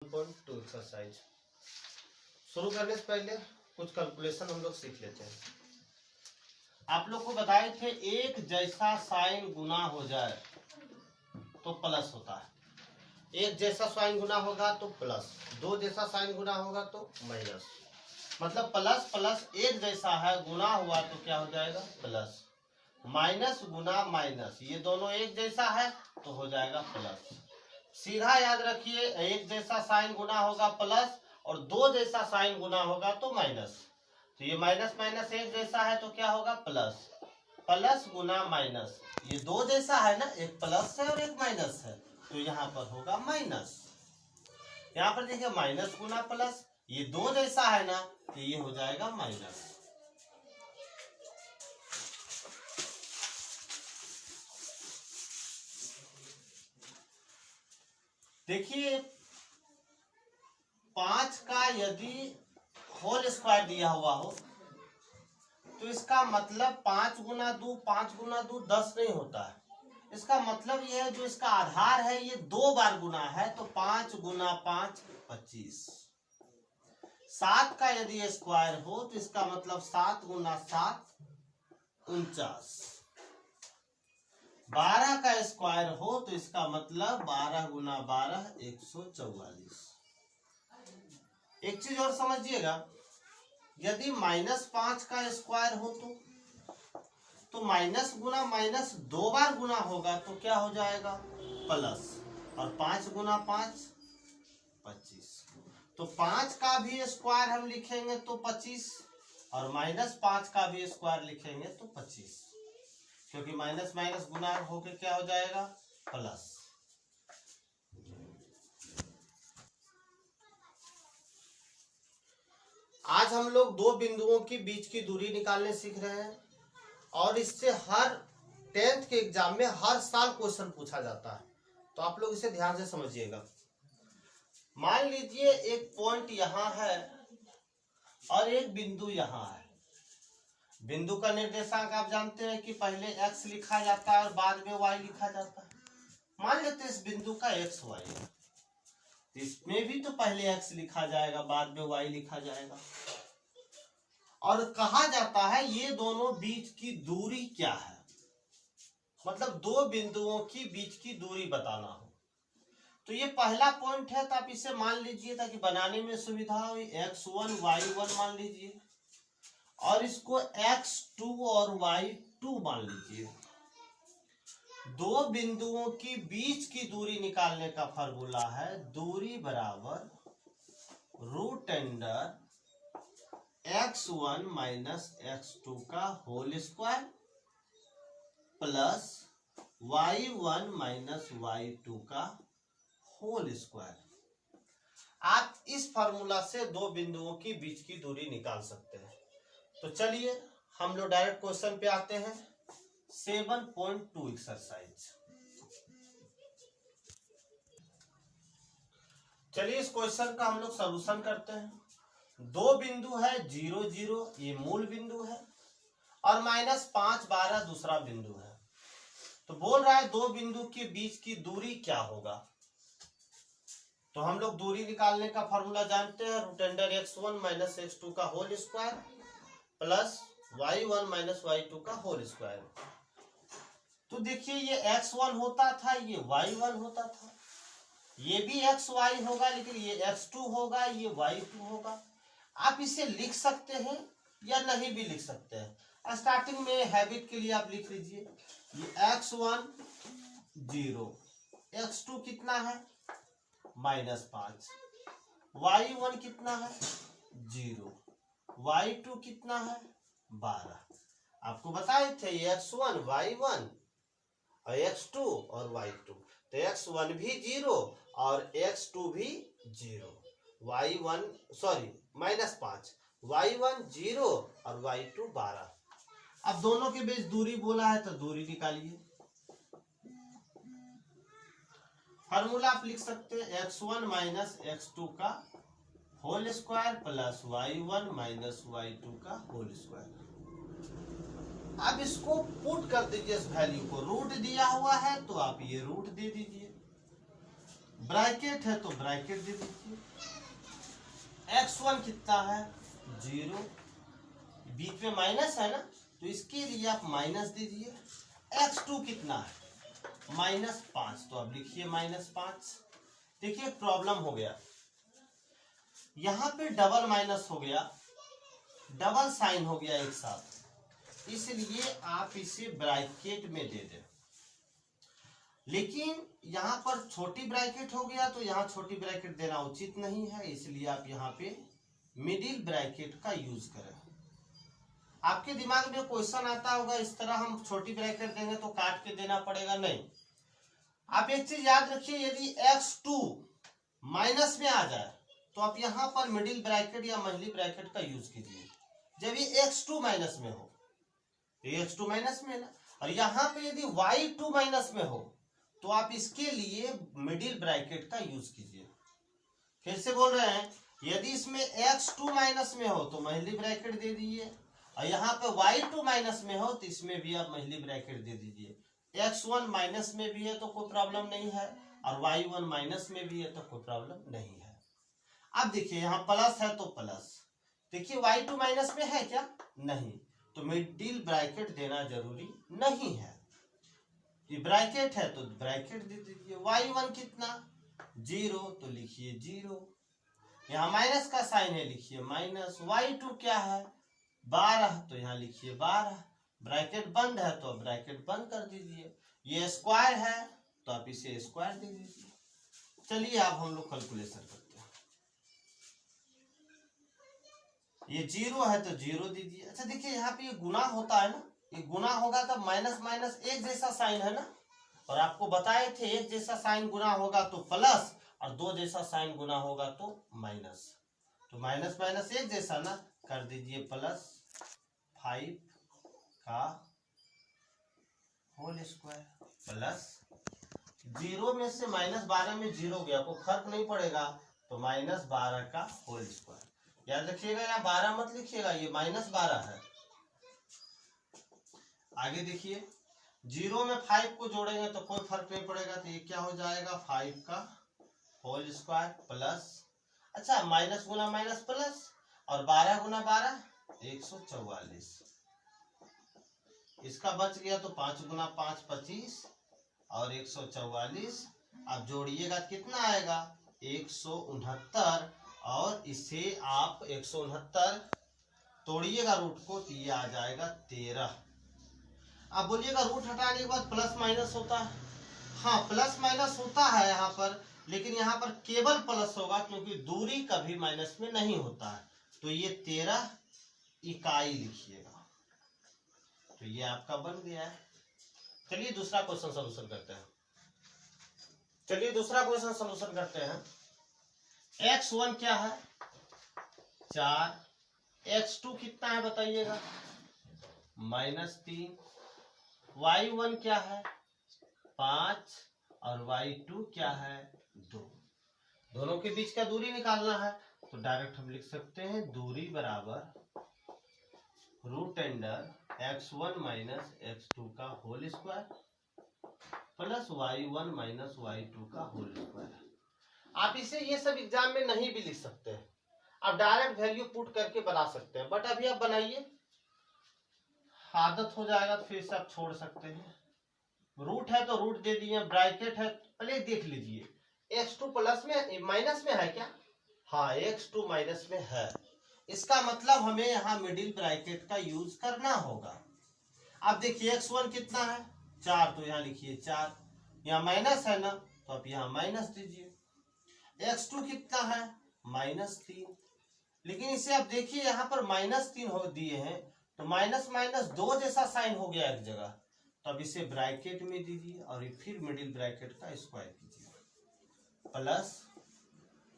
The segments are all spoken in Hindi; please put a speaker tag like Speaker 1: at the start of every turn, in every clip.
Speaker 1: 1.2 एक्सरसाइज शुरू करने से पहले कुछ कैलकुलेशन हम लोग सीख लेते हैं। आप लोग को बताए थे एक जैसा साइन गुना हो जाए तो प्लस होता है, एक जैसा साइन गुना होगा तो प्लस, दो जैसा साइन गुना होगा तो माइनस। मतलब प्लस प्लस एक जैसा है, गुना हुआ तो क्या हो जाएगा प्लस, माइनस गुना माइनस ये दोनों एक जैसा है तो हो जाएगा प्लस। सीधा याद रखिए, एक जैसा साइन गुना होगा प्लस और दो जैसा साइन गुना होगा तो माइनस। तो ये माइनस माइनस एक जैसा है तो क्या होगा प्लस, प्लस गुना माइनस। ये दो जैसा है ना, एक प्लस है और एक माइनस है, तो यहाँ पर होगा माइनस। यहाँ पर देखिए माइनस गुना प्लस, ये दो जैसा है ना तो ये हो जाएगा माइनस। देखिए 5 का यदि होल स्क्वायर दिया हुआ हो तो इसका मतलब 5 गुना 2 10 नहीं होता है। इसका मतलब यह है जो इसका आधार है ये दो बार गुना है तो 5 गुना 5 25। 7 का यदि स्क्वायर हो तो इसका मतलब 7 गुना 7 49। 12 का स्क्वायर हो तो इसका मतलब 12 गुना 12 144। एक चीज और समझिएगा, यदि -5 का स्क्वायर हो तो माइनस गुना माइनस दो बार गुना होगा तो क्या हो जाएगा प्लस, और 5 गुना 5 25। तो 5 का भी स्क्वायर हम लिखेंगे तो 25 और -5 का भी स्क्वायर लिखेंगे तो 25, क्योंकि माइनस माइनस गुना होके क्या हो जाएगा प्लस। आज हम लोग दो बिंदुओं की बीच की दूरी निकालने सीख रहे हैं और इससे हर 10th के एग्जाम में हर साल क्वेश्चन पूछा जाता है, तो आप लोग इसे ध्यान से समझिएगा। मान लीजिए एक पॉइंट यहां है और एक बिंदु यहां है। बिंदु का निर्देशांक आप जानते हैं कि पहले x लिखा जाता है और बाद में y लिखा जाता है। मान लेते हैं इस बिंदु का x y है, तो इसमें भी तो पहले x लिखा जाएगा बाद में y लिखा जाएगा। और कहा जाता है ये दोनों बीच की दूरी क्या है, मतलब दो बिंदुओं की बीच की दूरी बताना हो। तो ये पहला पॉइंट है तो आप इसे मान लीजिए ताकि बनाने में सुविधा हो, x1 y1 मान लीजिए और इसको x2 और y2 मान लीजिए। दो बिंदुओं की बीच की दूरी निकालने का फॉर्मूला है दूरी बराबर root under x1 minus x2 का whole square plus y1 minus y2 का होल स्क्वायर। आप इस फॉर्मूला से दो बिंदुओं की बीच की दूरी निकाल सकते हैं। तो चलिए हम लोग डायरेक्ट क्वेश्चन पे आते हैं। 7.2 एक्सरसाइज। चलिए इस क्वेश्चन का हम लोग सॉल्यूशन करते हैं। दो बिंदु है 0 0 ये मूल बिंदु है और -5 12 दूसरा बिंदु है। तो बोल रहा है दो बिंदु के बीच की दूरी क्या होगा। तो हम लोग दूरी निकालने का फॉर्मूला जानते हैं, root under x1 minus x2 का whole square plus y1 minus y2 का होल स्क्वायर। तो देखिए ये x1 होता था, ये y1 होता था, ये भी xy होगा लेकिन ये x2 होगा, ये y2 होगा। आप इसे लिख सकते हैं या नहीं भी लिख सकते हैं। स्टार्टिंग में हैबिट के लिए आप लिख लीजिए, ये x1 0, x2 कितना है -5, y1 कितना है 0, y2 कितना है 12। आपको बताए थे ये x1 y1 और x2 और y2, तो x1 भी 0 और x2 भी 0, y1 सॉरी -5, y1 0 और y2 12। अब दोनों के बीच दूरी बोला है तो दूरी निकालिए। फॉर्मूला आप लिख सकते हैं x1 माइनस x2 का whole square plus y1 minus y2 का होल स्क्वायर। अब इसको पुट कर दीजिए इस वैल्यू को, रूट दिया हुआ है तो आप ये रूट दे दीजिए। ब्रैकेट है तो ब्रैकेट दे दीजिए। x1 कितना है 0, बीच में माइनस है ना तो इसके लिए आप माइनस दीजिए। x2 कितना है -5, तो अब लिखिए -5। देखिए प्रॉब्लम हो गया, यहां पे डबल माइनस हो गया, डबल साइन हो गया एक साथ, इसलिए आप इसे ब्रैकेट में दे दें। लेकिन यहां पर छोटी ब्रैकेट हो गया तो यहां छोटी ब्रैकेट देना उचित नहीं है, इसलिए आप यहां पे मिडिल ब्रैकेट का यूज करें। आपके दिमाग में क्वेश्चन आता होगा इस तरह हम छोटी ब्रैकेट देंगे तो काट के देना पड़ेगा, नहीं। आप एक चीज याद रखिए, यदि x2 माइनस में आ जाए तो आप यहां पर मिडिल ब्रैकेट या महिली ब्रैकेट का यूज कीजिए। जब ये x2 माइनस में हो, ये x2 माइनस में है ना, और यहां पे यदि y2 माइनस में हो तो आप इसके लिए मिडिल ब्रैकेट का यूज कीजिए। फिर से बोल रहे हैं, यदि इसमें x2 माइनस में हो तो महिली ब्रैकेट दे दीजिए, और यहाँ पे y2 माइनस में हो तो इसमें भी आप महिली ब्रैकेट दे दीजिए। x1 माइनस में भी है तो कोई प्रॉब्लम नहीं है, और y1 माइनस में भी है तो कोई प्रॉब्लम नहीं है। अब देखिए यहाँ प्लस है तो प्लस, देखिए y2 माइनस में है क्या, नहीं, तो मिडिल ब्रैकेट देना जरूरी नहीं है। ये ब्रैकेट है तो ब्रैकेट दे दीजिए। y1 कितना 0, तो लिखिए 0। यहाँ माइनस का साइन है, लिखिए माइनस। y2 क्या है 12, तो यहाँ लिखिए 12। ब्रैकेट बंद है तो ब्रैकेट बंद कर दीजिए। ये स्क्वायर है तो आप इसे स्क्वायर दे दीजिए। चलिए अब हम लोग कैलकुलेशन करते हैं। ये 0 है तो 0 दीजिए। अच्छा देखिए यहाँ पे ये गुना होता है ना, ये गुना होगा तब माइनस माइनस एक जैसा साइन है ना, और आपको बताए थे एक जैसा साइन गुना होगा तो प्लस, और दो जैसा साइन गुना होगा तो माइनस। तो माइनस माइनस एक जैसा ना, कर दीजिए +5 का होल स्क्वायर प्लस 0 में से -12 में 0 गया, कोई फर्क नहीं पड़ेगा, तो -12 का होल स्क्वायर। याद रखिएगा यहाँ 12 मत लिखिएगा, ये -12 है। आगे देखिए 0 में 5 को जोड़ेंगे तो कोई फर्क नहीं पड़ेगा, तो ये क्या हो जाएगा 5 का होल स्क्वायर प्लस, अच्छा माइनस गुना माइनस प्लस, और 12 गुना 12 144। इसका बच गया तो 5 गुना 5 25 और 144। आप जोड़िएगा कितना आएगा 169, और इसे आप 169 तोड़िएगा रूट को तो ये आ जाएगा 13। आप बोलिएगा रूट हटाने के बाद प्लस माइनस होता है, हाँ प्लस माइनस होता है यहाँ पर, लेकिन यहाँ पर केवल प्लस होगा क्योंकि दूरी कभी माइनस में नहीं होता है। तो ये 13 इकाई लिखिएगा, तो ये आपका बन गया है। चलिए दूसरा क्वेश्चन सॉल्यूशन करते हैं। चलिए दूसरा क्वेश्चन सॉल्यूशन करते हैं। x1 क्या है 4, x2 कितना है बताइएगा -3, y1 क्या है 5 और y2 क्या है 2। दोनों के बीच का दूरी निकालना है, तो डायरेक्ट हम लिख सकते हैं दूरी बराबर √x1 माइनस x2 का whole square plus y1 minus y2 का होल स्क्वायर। आप इसे ये सब एग्जाम में नहीं भी लिख सकते हैं, आप डायरेक्ट वैल्यू पुट करके बना सकते हैं, बट अभी आप बनाइए, आदत हो जाएगा तो फिर से आप छोड़ सकते हैं। रूट है तो रूट दे दिए, ब्रैकेट है पहले देख लीजिए x2 प्लस में माइनस में है क्या, हाँ x2 माइनस में है, इसका मतलब हमें यहाँ मिडिल ब्रैकेट का यूज करना होगा। अब देखिए x1 कितना है 4, तो यहाँ लिखिए 4, यहाँ माइनस है ना तो आप यहाँ माइनस दीजिए। x2 कितना है -3, लेकिन इसे आप देखिए यहाँ पर -3 हो दिए हैं तो माइनस माइनस 2 जैसा साइन हो गया एक जगह, तो अब इसे ब्रैकेट में दीजिए और फिर मिडिल ब्रैकेट का स्क्वायर कीजिए प्लस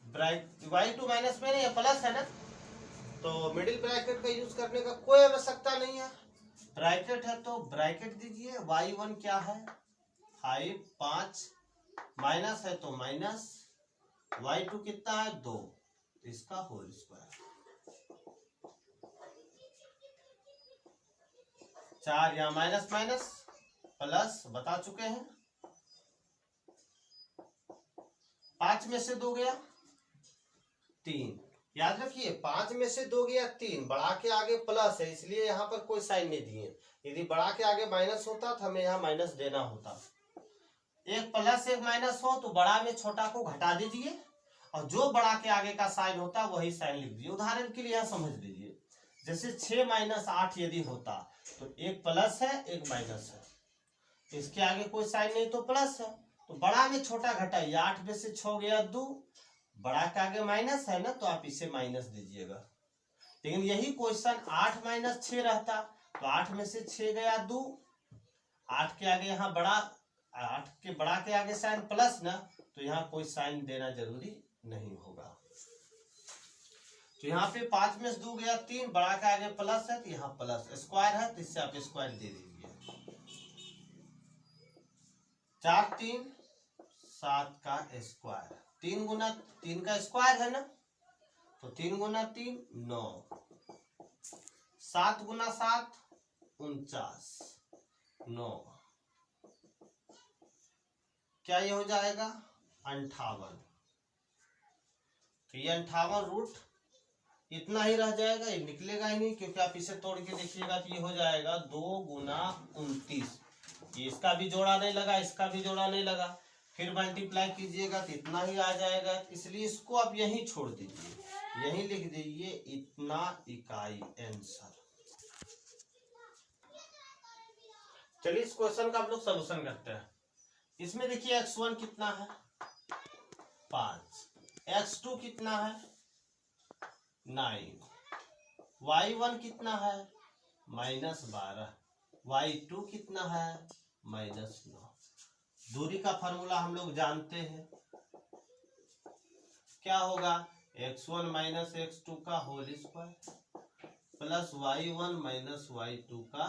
Speaker 1: y2 माइनस में नहीं है प्लस है ना, तो मिडिल ब्रैकेट का यूज करने का कोई आवश्यकता नहीं है। ब्रैकेट है तो ब्रैकेट दीजिए। y1 क्या है 5, 5 माइनस है तो माइनस, y2 कितना है 2, इसका होल स्क्वायर 4, यहाँ माइनस माइनस प्लस बता चुके हैं 5 में से 2 गया 3। याद रखिए 5 में से 2 गया 3, बढ़ा के आगे प्लस है इसलिए यहाँ पर कोई साइन नहीं दिए। यदि बढ़ा के आगे माइनस होता तो हमें यहाँ माइनस देना होता। एक प्लस एक माइनस हो तो बड़ा में छोटा को घटा दीजिए और जो बड़ा के आगे का साइन होता वही साइन लिख दीजिए। उदाहरण के लिए यहाँ समझ लीजिए, जैसे 6 - 8 यदि होता तो एक प्लस है एक माइनस है, इसके आगे कोई साइन नहीं तो प्लस है, तो बड़ा में छोटा घटाइए। 8 में से 6 गया 2, बड़ा के आगे माइनस है ना तो आप इसे माइनस दीजिएगा। लेकिन यही क्वेश्चन 8 - 6 रहता तो 8 में से 6 गया 2, 8 के आगे यहाँ बड़ा, 8 के बड़ा के आगे साइन प्लस ना, तो यहाँ कोई साइन देना जरूरी नहीं होगा। तो यहाँ पे 5 में से 2 गया 3, बड़ा के आगे प्लस है तो यहाँ प्लस, स्क्वायर है तो इससे आप स्क्वायर दे दीजिए। 4 3 7 का स्क्वायर, 3 गुना 3 का स्क्वायर है ना, तो 3 गुना 3 9, 7 गुना 7 49, 9, क्या ये हो जाएगा 58। तो ये 58 रूट इतना ही रह जाएगा, ये निकलेगा ही नहीं, क्योंकि आप इसे तोड़ के देखिएगा तो ये हो जाएगा 2 गुना 29। ये इसका भी जोड़ा नहीं लगा, इसका भी जोड़ा नहीं लगा, फिर मल्टीप्लाई कीजिएगा तो इतना ही आ जाएगा। इसलिए इसको आप यहीं छोड़ दीजिए, यहीं लिख दीजिए इतना इकाई आंसर। चलिए इस क्वेश्चन का आप लोग सॉल्यूशन करते हैं। इसमें देखिए x1 कितना है 5, x2 कितना है 9, y1 कितना है -12, y2 कितना है -9। दूरी का फॉर्मूला हम लोग जानते हैं, क्या होगा x1 - x2 का whole square plus y1 - y2 का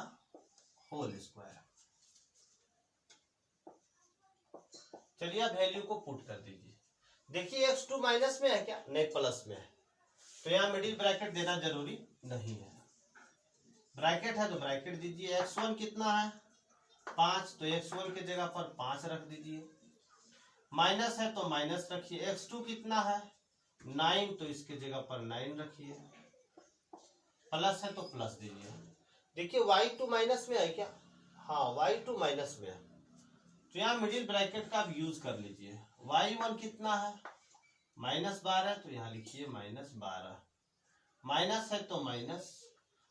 Speaker 1: होल स्क्वायर। चलिए अब वैल्यू को पुट कर दीजिए। देखिए x2 माइनस में है क्या, नहीं प्लस में है, तो यहाँ मिडिल ब्रैकेट देना जरूरी नहीं है। ब्रैकेट है तो ब्रैकेट दीजिए। x1 कितना है 5, तो x1 के जगह पर 5 रख दीजिए। माइनस है तो माइनस रखिए। x2 कितना है 9, तो इसके जगह पर 9 रखिए। प्लस है तो प्लस दीजिए। देखिए y2 माइनस में है क्या, हाँ y2 माइनस में है, तो यहाँ मिडिल ब्रैकेट का आप यूज कर लीजिए। y1 कितना है -12, तो यहाँ लिखिए -12, माइनस है तो माइनस,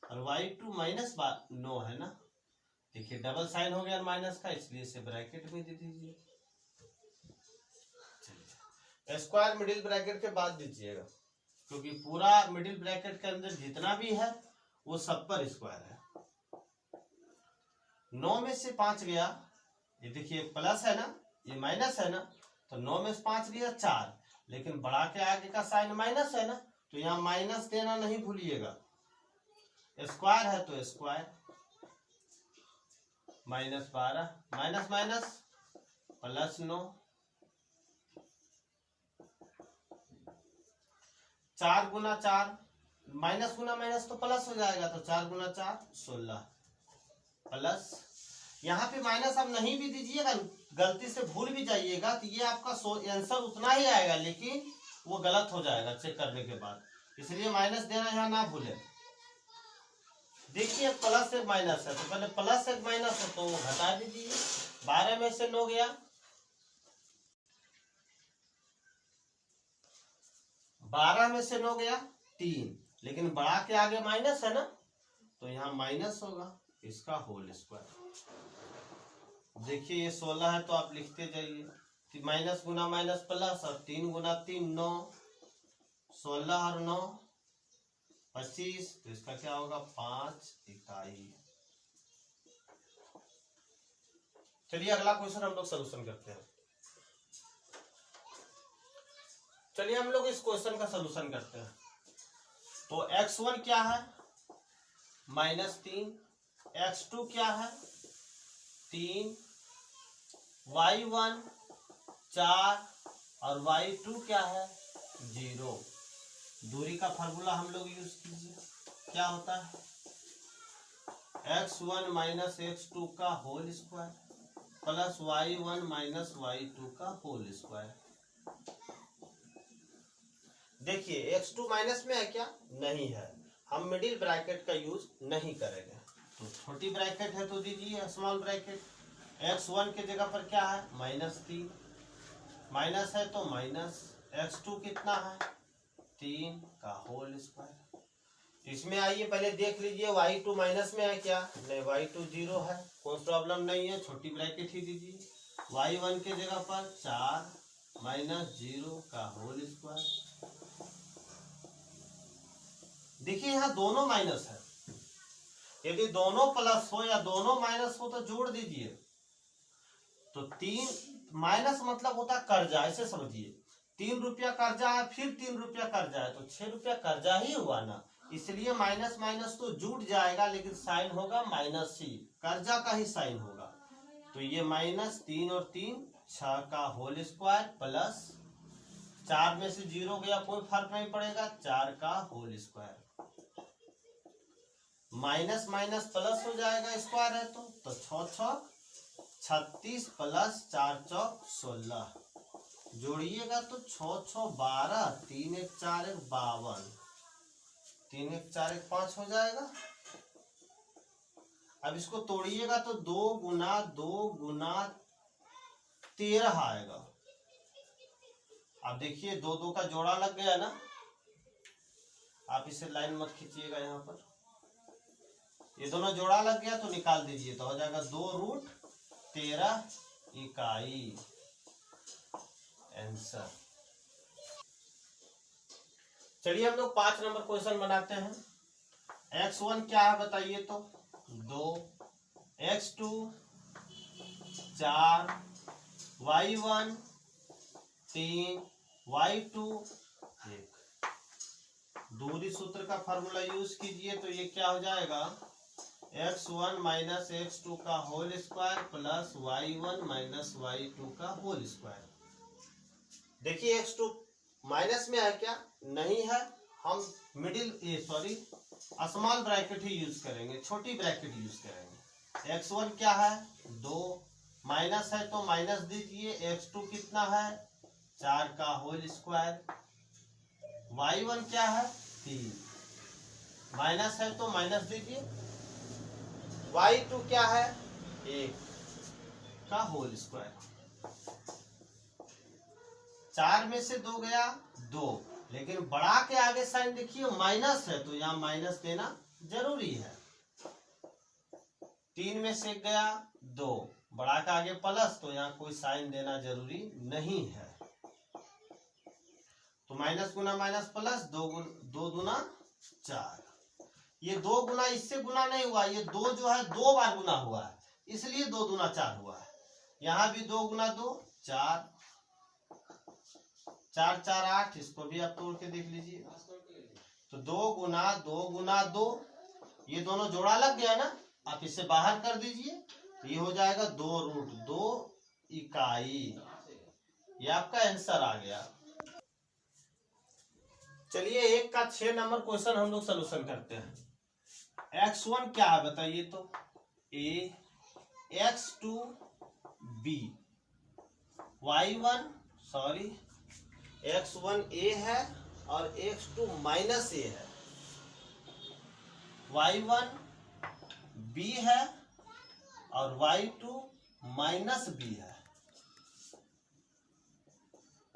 Speaker 1: और y2 -9 है ना, देखिए डबल साइन हो गया माइनस का, इसलिए इसे ब्रैकेट में दे दीजिए। स्क्वायर मिडिल ब्रैकेट के बाद दीजिएगा, क्योंकि पूरा मिडिल ब्रैकेट के अंदर जितना भी है वो सब पर स्क्वायर है। 9 में से 5 गया, ये देखिए प्लस है ना, ये माइनस है ना, तो 9 में से 5 गया 4, लेकिन बड़ा के आगे का साइन माइनस है ना, तो यहाँ माइनस देना नहीं भूलिएगा। स्क्वायर है तो स्क्वायर, -12 माइनस माइनस +9, 4 गुना 4, माइनस गुना माइनस तो प्लस हो जाएगा, तो 4 गुना 4 16, प्लस यहाँ पे माइनस आप नहीं भी दीजिएगा, गलती से भूल भी जाइएगा तो ये आपका आंसर उतना ही आएगा, लेकिन वो गलत हो जाएगा चेक करने के बाद, इसलिए माइनस देना यहाँ ना भूले। देखिए प्लस एक माइनस है, तो पहले प्लस एक माइनस है तो घटा दीजिए। 12 में से 9 गया, 12 में से 9 गया 3, लेकिन बड़ा के आगे माइनस है ना, तो यहाँ माइनस होगा, इसका होल स्क्वायर। देखिए ये 16 है तो आप लिखते जाइए, माइनस गुना माइनस प्लस, और 3 गुना 3 9, 16 और 9 25, तो इसका क्या होगा 5 इकाई। चलिए अगला क्वेश्चन हम लोग सोल्यूशन करते हैं। चलिए हम लोग इस क्वेश्चन का सोल्यूशन करते हैं। तो x1 क्या है -3, x2 क्या है 3, y1 4 और y2 क्या है 0। दूरी का फार्मूला हम लोग यूज कीजिए, क्या होता है x1 - x2 का whole square plus y1 - y2 का होल स्क्वायर। देखिए x2 माइनस में है क्या, नहीं है, हम मिडिल ब्रैकेट का यूज नहीं करेंगे। तो छोटी ब्रैकेट है तो दीजिए स्मॉल ब्रैकेट। x1 के जगह पर क्या है, -3, माइनस है तो माइनस, x2 कितना है 3 का होल स्क्वायर। इसमें आइए पहले देख लीजिए y2 माइनस में है क्या, नहीं y2 0 है, कोई प्रॉब्लम नहीं है, छोटी ब्रैकेट ही दीजिए। y1 के जगह पर 4 -0 का होल स्क्वायर। देखिए यहाँ दोनों माइनस है, यदि दोनों प्लस हो या दोनों माइनस हो तो जोड़ दीजिए। तो 3 माइनस मतलब होता कर्जा, ऐसे समझिए 3 रुपया कर्जा है, फिर 3 रुपया कर्जा है, तो 6 रुपया कर्जा ही हुआ ना, इसलिए माइनस माइनस तो जुड़ जाएगा, लेकिन साइन होगा माइनस ही, कर्जा का ही साइन होगा। तो ये -3 और 3 6 का होल स्क्वायर प्लस 4 में से 0 गया कोई फर्क नहीं पड़ेगा, 4 का whole square. Minus minus plus हो जाएगा, स्क्वायर है तो 6 6 36 प्लस 4 चौक 16, जोड़िएगा तो 6 6 12, 3 1 4 1 52, 3 1 4 1 5 हो जाएगा। अब इसको तोड़िएगा तो 2 गुना 2 गुना 13 आएगा। अब देखिए 2 2 का जोड़ा लग गया ना, आप इसे लाइन मत खींचिएगा, यहाँ पर ये दोनों जोड़ा लग गया तो निकाल दीजिए, तो हो जाएगा 2√13 इकाई, आंसर। चलिए हम लोग 5 नंबर क्वेश्चन बनाते हैं। x1 क्या है बताइए तो 2, x2 4, y1 3, y2 1। दूरी सूत्र का फार्मूला यूज कीजिए तो ये क्या हो जाएगा, x1 माइनस x2 का whole square plus y1 minus y2 का होल स्क्वायर। देखिए x2 माइनस में है क्या, नहीं है, हम स्मॉल ब्रैकेट ही यूज करेंगे, छोटी ब्रैकेट यूज करेंगे। x1 क्या है 2, माइनस है तो माइनस दीजिए, x2 कितना है 4 का होल स्क्वायर, y1 क्या है 3, माइनस है तो माइनस दीजिए, y2 क्या है 1 का होल स्क्वायर। 4 में से 2 गया 2, लेकिन बड़ा के आगे साइन देखिए माइनस है तो यहाँ माइनस देना जरूरी है। 3 में से गया 2, बड़ा के आगे प्लस, तो यहाँ कोई साइन देना जरूरी नहीं है। तो माइनस गुना माइनस प्लस, 2 गुना 4, ये 2 गुना इससे गुना नहीं हुआ, ये 2 जो है 2 बार गुना हुआ है, इसलिए 2 दूना 4 हुआ है। यहाँ भी 2 गुना 2 4, 4 4 8, इसको भी आप तोड़ के देख लीजिए। तो 2 गुना 2 गुना 2, ये दोनों जोड़ा लग गया ना, आप इसे बाहर कर दीजिए, ये हो जाएगा 2√2 इकाई, ये आपका आंसर आ गया। चलिए 1 का 6 नंबर क्वेश्चन हम लोग सोल्यूशन करते हैं। x1 क्या है बताइए तो a, x2 b, x1 a है और x2 माइनस a है, y1 b है और y2 माइनस b है।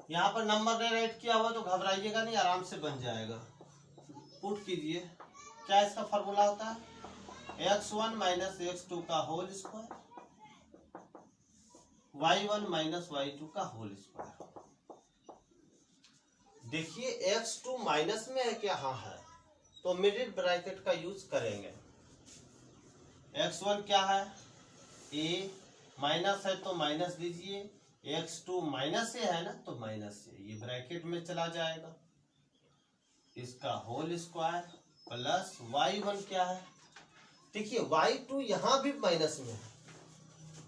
Speaker 1: यहाँ पर नंबर ने राइट किया हुआ तो घबराइएगा नहीं, आराम से बन जाएगा। पुट कीजिए, क्या इसका फॉर्मूला होता है x1 माइनस x2 का whole square, y1 minus y2 का होल स्क्वायर। देखिए x2 माइनस में है क्या, हाँ है, तो मिडिल ब्रैकेट का यूज करेंगे। x1 क्या है a, माइनस है तो माइनस दीजिए, x2 माइनस से है ना तो माइनस से, ये ब्रैकेट में चला जाएगा, इसका होल स्क्वायर प्लस y1 क्या है, देखिए y2 यहाँ भी माइनस में है,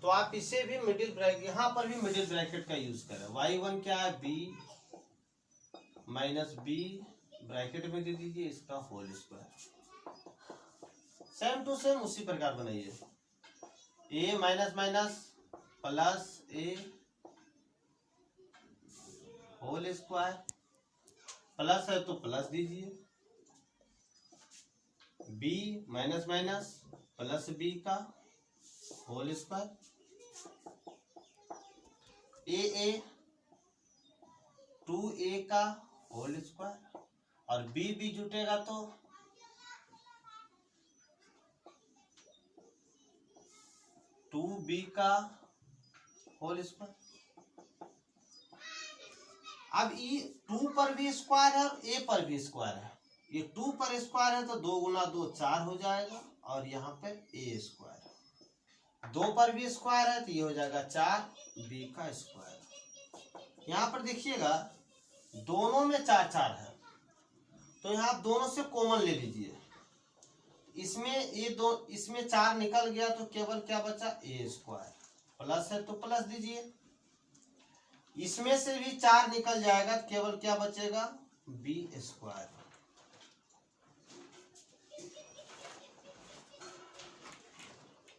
Speaker 1: तो आप इसे भी मिडिल ब्रैकेट, यहाँ पर भी मिडिल ब्रैकेट का यूज करें। y1 क्या है b माइनस b, ब्रैकेट में दे दीजिए इसका whole square. Same to same उसी प्रकार बनाइए, a minus minus plus a whole square plus है तो प्लस दीजिए, b minus minus plus b का होल स्क्वायर, ए 2a का होल स्क्वायर, और बी जुटेगा तो टू बी का होल स्क्वायर। अब ये 2 पर भी स्क्वायर है और a पर भी स्क्वायर है। ये 2 पर स्क्वायर है तो 2 गुना 2 4 हो जाएगा, और यहाँ पे a स्क्वायर। 2 पर भी स्क्वायर है तो ये हो जाएगा 4 b का स्क्वायर। यहाँ पर देखिएगा दोनों में 4 4 है, तो यहाँ आप दोनों से कॉमन ले लीजिए। इसमें 4 निकल गया तो केवल क्या बचा, a स्क्वायर। प्लस है तो प्लस दीजिए, इसमें से भी 4 निकल जाएगा तो केवल क्या बचेगा, b स्क्वायर।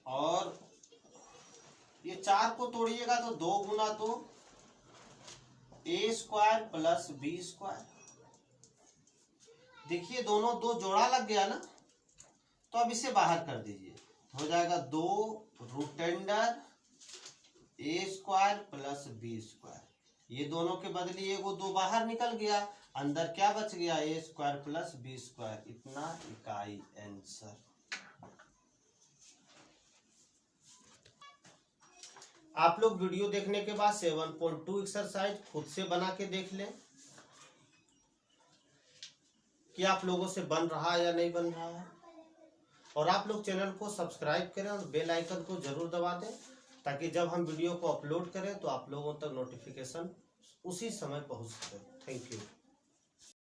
Speaker 1: और ये 4 को तोड़िएगा तो 2 गुना 2 a square plus b square. देखिए दोनों 2 जोड़ा लग गया ना, तो अब इसे बाहर कर दीजिए, हो जाएगा 2 root under a square plus b square. ये दोनों के बदले एगो 2 बाहर निकल गया, अंदर क्या बच गया, a square plus b square. इतना इकाई आंसर। आप लोग वीडियो देखने के बाद 7.2 एक्सरसाइज खुद से बना के देख लें कि आप लोगों से बन रहा है या नहीं बन रहा है। और आप लोग चैनल को सब्सक्राइब करें और बेल आइकन को जरूर दबा दें, ताकि जब हम वीडियो को अपलोड करें तो आप लोगों तक नोटिफिकेशन उसी समय पहुंच सके। Thank you.